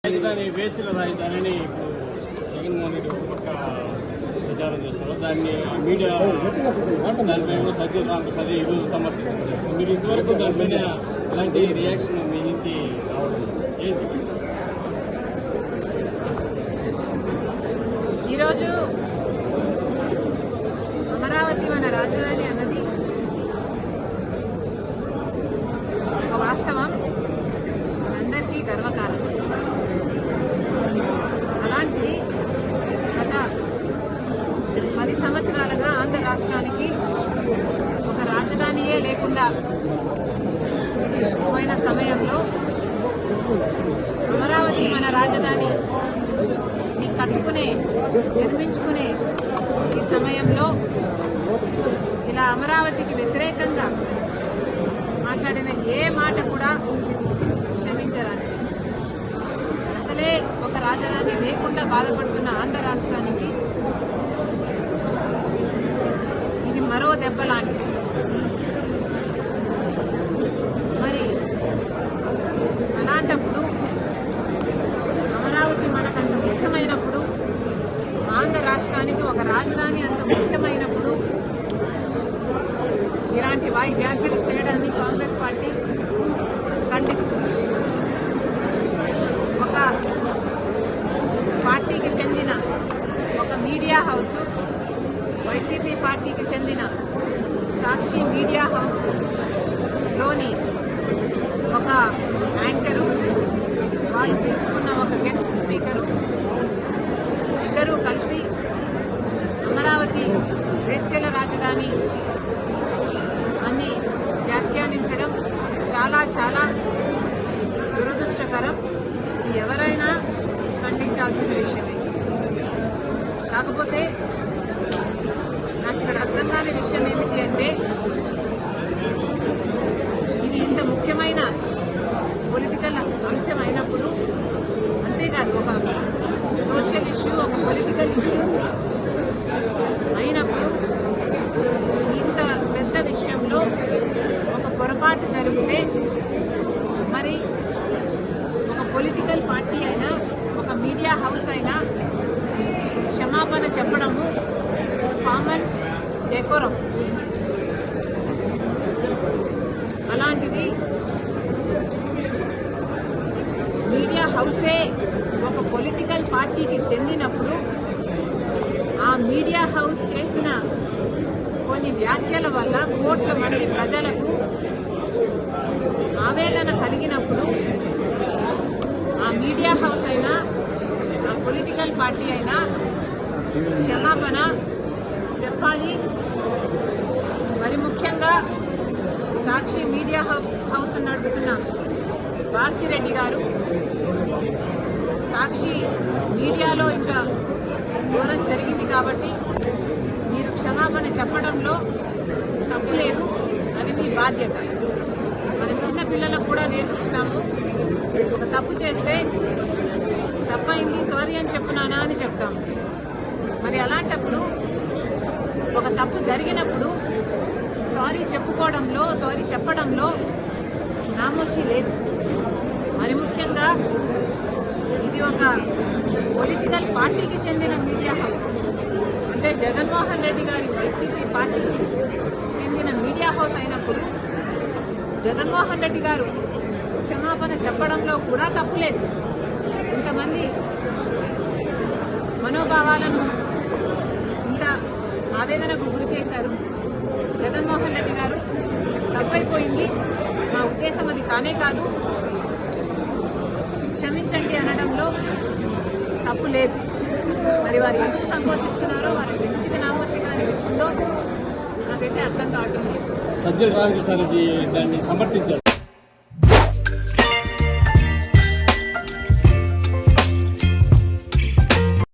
రాజధాని వేసిన రాజధానిని ఇప్పుడు జగన్మోహన్ రెడ్డి ఒక పక్క ప్రచారం చేస్తారు. దాన్ని మీడియా దానిపైన సజ్జల రామకృష్ణ ఈరోజు సమర్థించారు. మీరు ఇంతవరకు దానిపైన ఎలాంటి రియాక్షన్ మీ నుంచి రావడం ఏంటి? ఈరోజు అమరావతి మన రాజధాని అన్నది ఒక వాస్తవం, అందరికీ గర్వకారణం. అలాంటిది గత 10 సంవత్సరాలుగా ఆంధ్ర రాష్ట్రానికి ఒక రాజధానియే లేకుండా పోయిన సమయంలో అమరావతి మన రాజధాని కట్టుకునే నిర్మించుకునే ఈ సమయంలో ఇలా అమరావతికి వ్యతిరేకంగా మాట్లాడిన ఏ మాట కూడా క్షమించరాని, అసలే ఒక రాజధాని లేకుండా బాధపడుతున్న ఆంధ్ర రాష్ట్రానికి ఇది మరో దెబ్బ లాంటిది. మరి అలాంటప్పుడు అమరావతి మనకంత ముఖ్యమైనప్పుడు, ఆంధ్ర రాష్ట్రానికి ఒక రాజధాని అంత ముఖ్యమైనప్పుడు ఇలాంటి వ్యాఖ్యలు చేయడాన్ని కాంగ్రెస్ పార్టీ ఖండిస్తుంది. ఒక పార్టీకి చెందిన ఒక మీడియా హౌస్, వైసీపీ పార్టీకి చెందిన సాక్షి మీడియా హౌస్ లోని ఒక యాంకరు, వాళ్ళు పిలుచుకున్న ఒక గెస్ట్ స్పీకరు, ఇద్దరూ కలిసి అమరావతి వేశ్యల రాజధాని అని వ్యాఖ్యానించడం చాలా చాలా దురదృష్టకరం. ఎవరైనా ఖండించాల్సిన విషయమే. కాకపోతే నాకు ఇక్కడ అర్థం కాని విషయం ఏమిటి అంటే, ఇది ఇంత ముఖ్యమైన పొలిటికల్ అంశం అయినప్పుడు, అంతేకాదు ఒక సోషల్ ఇష్యూ, ఒక పొలిటికల్ ఇష్యూ అయినప్పుడు ఇంత పెద్ద విషయంలో ఒక పొరపాటు జరిగితే మరి ఒక పొలిటికల్ పార్టీ అయినా ఒక మీడియా హౌస్ అయినా క్షమాపణ చెప్పడము కామన్ డెకోరం. అలాంటిది మీడియా హౌసే ఒక పొలిటికల్ పార్టీకి చెందినప్పుడు ఆ మీడియా హౌస్ చేసిన కొన్ని వ్యాఖ్యల వల్ల కోట్ల మంది ప్రజలకు ఆవేదన కలిగినప్పుడు ఆ మీడియా హౌస్ అయినా ఆ పొలిటికల్ పార్టీ అయినా క్షమాపణ చెప్పాలి. మరి ముఖ్యంగా సాక్షి మీడియా హౌస్ నడుపుతున్న భారతిరెడ్డి గారు, సాక్షి మీడియాలో ఇంకా ఘోరం జరిగింది కాబట్టి మీరు క్షమాపణ చెప్పడంలో తప్పు లేదు, అది మీ బాధ్యత. మనం చిన్న పిల్లలకు కూడా నేర్పిస్తాము, ఒక తప్పు చేస్తే తప్పైంది సారీ అని చెప్పునానా అని చెప్తాము. మరి అలాంటప్పుడు ఒక తప్పు జరిగినప్పుడు సారీ చెప్పుకోవడంలో, సారీ చెప్పడంలో నామోషి లేదు. మరి ముఖ్యంగా ఇది ఒక పొలిటికల్ పార్టీకి చెందిన మీడియా హౌస్, అంటే జగన్మోహన్ రెడ్డి గారి వైసీపీ పార్టీకి చెందిన మీడియా హౌస్ అయినప్పుడు జగన్మోహన్ రెడ్డి గారు క్షమాపణ చెప్పడంలో కూడా తప్పు లేదు. ఇంతమంది మనోభావాలను ఇంత ఆవేదనకు గురి చేశారు. జగన్మోహన్ రెడ్డి గారు తప్పైపోయింది, మా ఉద్దేశం అది కానే కాదు, క్షమించండి అనడంలో తప్పు లేదు. మరి వారు ఎందుకు సంకోచిస్తున్నారో, వారికి ఎందుకు ఇది నామోషిగా అనిపిస్తుందో నాకైతే అర్థం కావటం లేదు. సజ్జల రామకృష్ణ రెడ్డి దాన్ని సమర్థించారు.